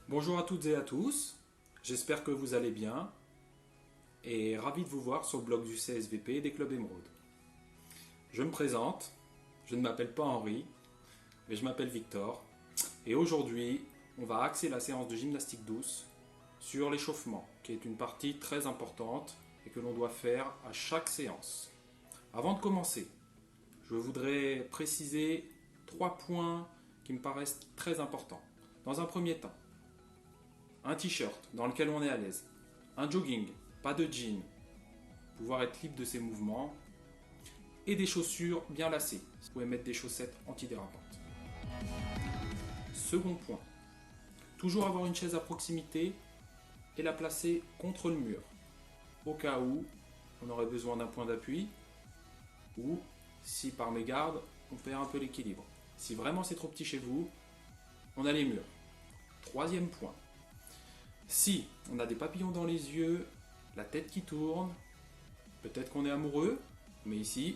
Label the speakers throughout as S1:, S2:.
S1: Bonjour à toutes et à tous, j'espère que vous allez bien et ravi de vous voir sur le blog du CSVP des Clubs Émeraude. Je me présente, je ne m'appelle pas Henri, mais je m'appelle Victor et aujourd'hui on va axer la séance de gymnastique douce sur l'échauffement qui est une partie très importante et que l'on doit faire à chaque séance. Avant de commencer, je voudrais préciser 3 points qui me paraissent très importants. Dans un premier temps, un t-shirt dans lequel on est à l'aise, un jogging, pas de jean, pouvoir être libre de ses mouvements, et des chaussures bien lacées. Vous pouvez mettre des chaussettes antidérapantes. Second point, toujours avoir une chaise à proximité et la placer contre le mur, au cas où on aurait besoin d'un point d'appui, ou si par mégarde on perd un peu l'équilibre. Si vraiment c'est trop petit chez vous, on a les murs. Troisième point, si on a des papillons dans les yeux, la tête qui tourne, peut-être qu'on est amoureux, mais ici,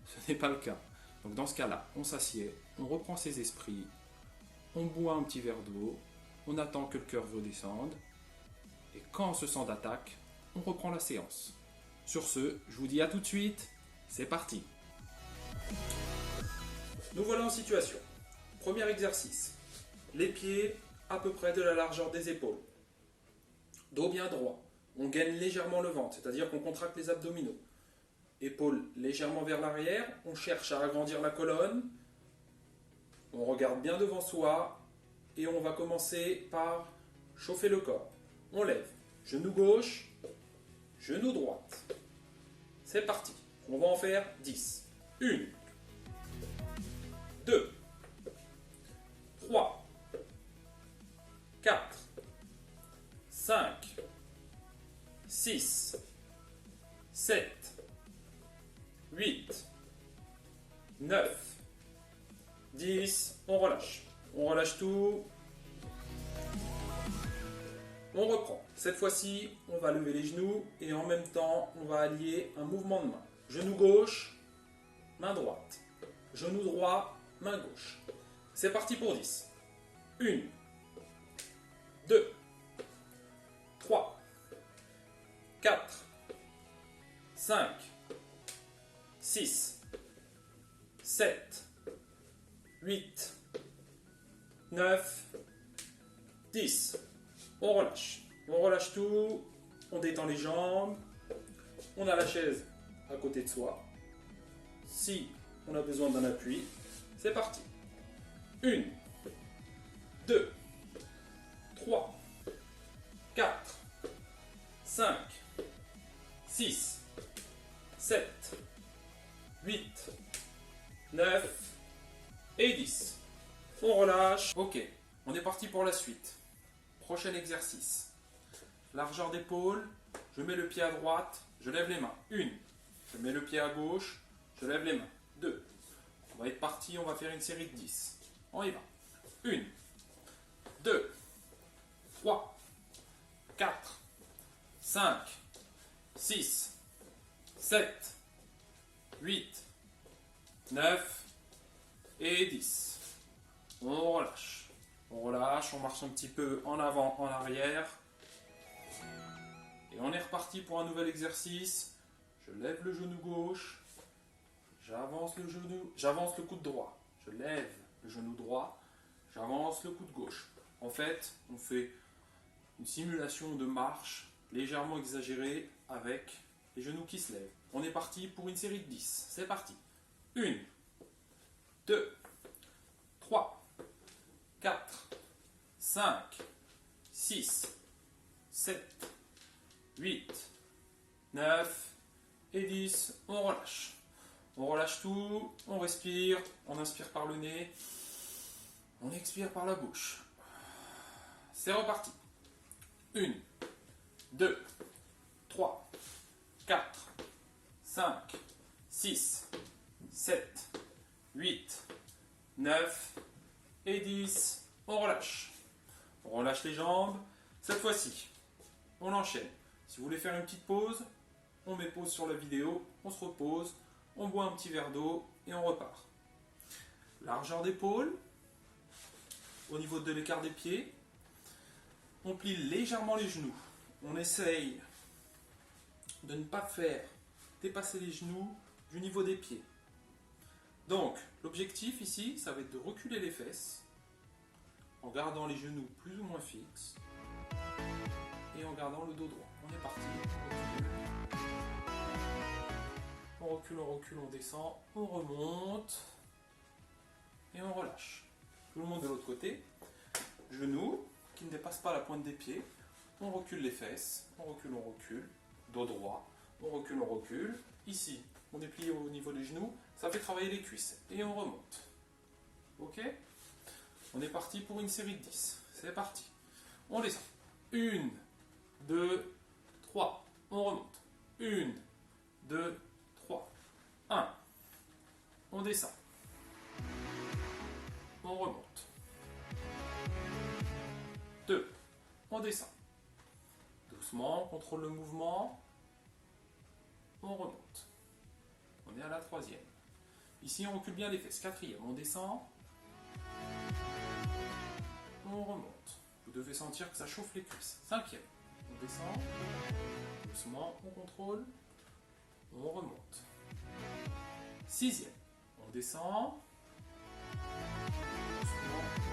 S1: ce n'est pas le cas. Donc dans ce cas-là, on s'assied, on reprend ses esprits, on boit un petit verre d'eau, on attend que le cœur redescende, et quand on se sent d'attaque, on reprend la séance. Sur ce, je vous dis à tout de suite, c'est parti. Nous voilà en situation. Premier exercice, les pieds à peu près de la largeur des épaules. Dos bien droit, on gaine légèrement le ventre, c'est-à-dire qu'on contracte les abdominaux. Épaules légèrement vers l'arrière, on cherche à agrandir la colonne, on regarde bien devant soi et on va commencer par chauffer le corps. On lève, genou gauche, genou droite. C'est parti, on va en faire 10. 1, 2, 3, 4, 5, 6, 7, 8, 9, 10, on relâche. On relâche tout. On reprend. Cette fois-ci, on va lever les genoux et en même temps, on va allier un mouvement de main. Genou gauche, main droite. Genou droit, main gauche. C'est parti pour 10. 1, 2, 3, 4, 5, 6, 7, 8, 9, 10. On relâche tout, on détend les jambes, on a la chaise à côté de soi. Si on a besoin d'un appui, c'est parti. 1, 2, 3, 4, 5, 6, 7, 8, 9 et 10. On relâche. Ok, on est parti pour la suite. Prochain exercice. Largeur d'épaule, je mets le pied à droite, je lève les mains. 1, je mets le pied à gauche, je lève les mains. 2, on va être parti, on va faire une série de 10. On y va. 1, 2, 3, 4, 5, 6, 7, 8, 9 et 10. On relâche. On relâche, on marche un petit peu en avant, en arrière. Et on est reparti pour un nouvel exercice. Je lève le genou gauche. J'avance le coude droit. Je lève le genou droit. J'avance le coude gauche. En fait, on fait une simulation de marche légèrement exagérée avec les genoux qui se lèvent. On est parti pour une série de 10. C'est parti. 1, 2, 3, 4, 5, 6, 7, 8, 9 et 10. On relâche. On relâche tout, on respire, on inspire par le nez, on expire par la bouche. C'est reparti. 1, 2, 3, 4, 5, 6, 7, 8, 9 et 10. On relâche. On relâche les jambes. Cette fois-ci, on enchaîne. Si vous voulez faire une petite pause, on met pause sur la vidéo, on se repose, on boit un petit verre d'eau et on repart. Largeur d'épaule, au niveau de l'écart des pieds. On plie légèrement les genoux. On essaye de ne pas faire dépasser les genoux du niveau des pieds. Donc, l'objectif ici, ça va être de reculer les fesses en gardant les genoux plus ou moins fixes et en gardant le dos droit. On est parti. On recule, on recule, on descend, on remonte et on relâche. Tout le monde de l'autre côté. Genoux qui ne dépassent pas la pointe des pieds. On recule les fesses, on recule, dos droit, on recule. Ici, on est plié au niveau des genoux, ça fait travailler les cuisses. Et on remonte. Ok? On est parti pour une série de 10. C'est parti. On descend. 1, 2, 3. On remonte. 1, 2, 3. 1. On descend. On remonte. 2. On descend. Doucement, on contrôle le mouvement. On remonte. On est à la 3e. Ici, on recule bien les fesses. 4e, on descend. On remonte. Vous devez sentir que ça chauffe les cuisses. 5e, on descend. Doucement, on contrôle. On remonte. 6e, on descend. Doucement, on remonte.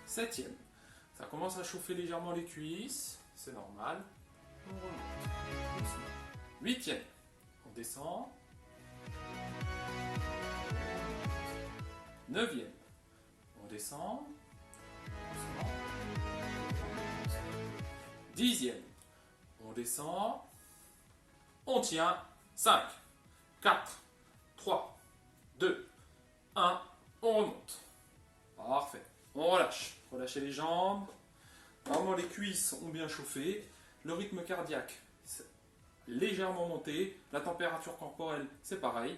S1: 7e, ça commence à chauffer légèrement les cuisses. C'est normal. On remonte. Doucement. 8e, on descend. 9e, on descend. 10e, on descend. On tient. 5, 4, 3, 2, 1. On remonte. Parfait. On relâche. Relâchez les jambes. Vraiment, les cuisses ont bien chauffé. Le rythme cardiaque légèrement monté. La température corporelle, c'est pareil.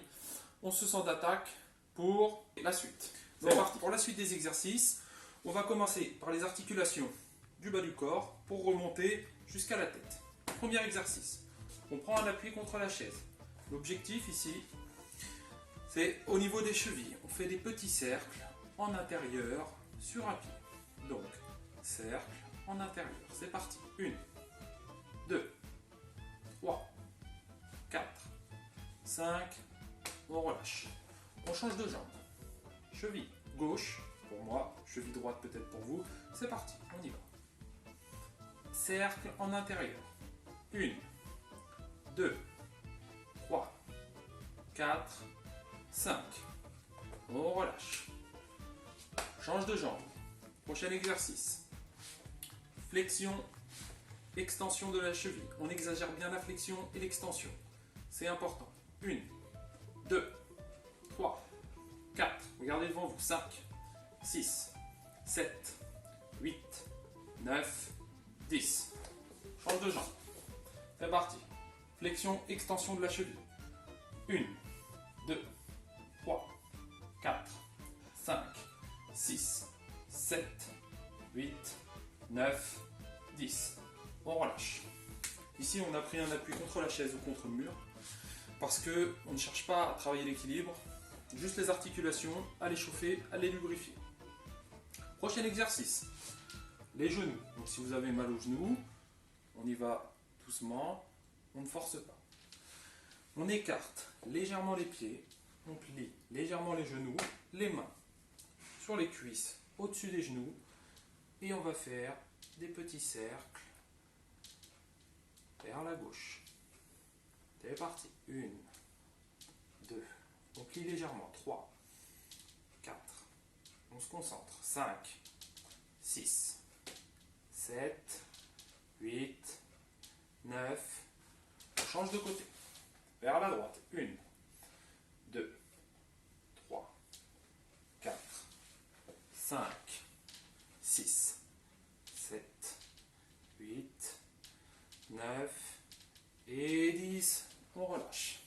S1: On se sent d'attaque pour la suite. C'est parti. Pour la suite des exercices, on va commencer par les articulations du bas du corps pour remonter jusqu'à la tête. Premier exercice. On prend un appui contre la chaise. L'objectif ici, c'est au niveau des chevilles. On fait des petits cercles en intérieur sur un pied. Donc, cercle en intérieur. C'est parti. 1, 2, 3, 4, 5. On relâche. On change de jambe. Cheville gauche pour moi, cheville droite peut-être pour vous. C'est parti, on y va. Cercle en intérieur. 1, 2, 3, 4, 5. On relâche. Change de jambe. Prochain exercice. Flexion, extension de la cheville. On exagère bien la flexion et l'extension. C'est important. 1, 2, 3, 4. Regardez devant vous. 5, 6, 7, 8, 9, 10. Change de jambe. C'est parti. Flexion, extension de la cheville. 1, 2, 3, 4, 5, 6, 7, 8, 9, 10. On relâche. Ici, on a pris un appui contre la chaise ou contre le mur parce qu'on ne cherche pas à travailler l'équilibre, juste les articulations, à les chauffer, à les lubrifier. Prochain exercice. Les genoux. Donc si vous avez mal aux genoux, on y va doucement, on ne force pas. On écarte légèrement les pieds, on plie légèrement les genoux, les mains sur les cuisses, au-dessus des genoux, et on va faire des petits cercles vers la gauche. C'est parti. 1, 2, on plie légèrement. 3, 4, on se concentre. 5, 6, 7, 8, 9, on change de côté. Vers la droite. 1, 2, 3, 4, 5, 6, 7, 8, 9 et 10. On relâche.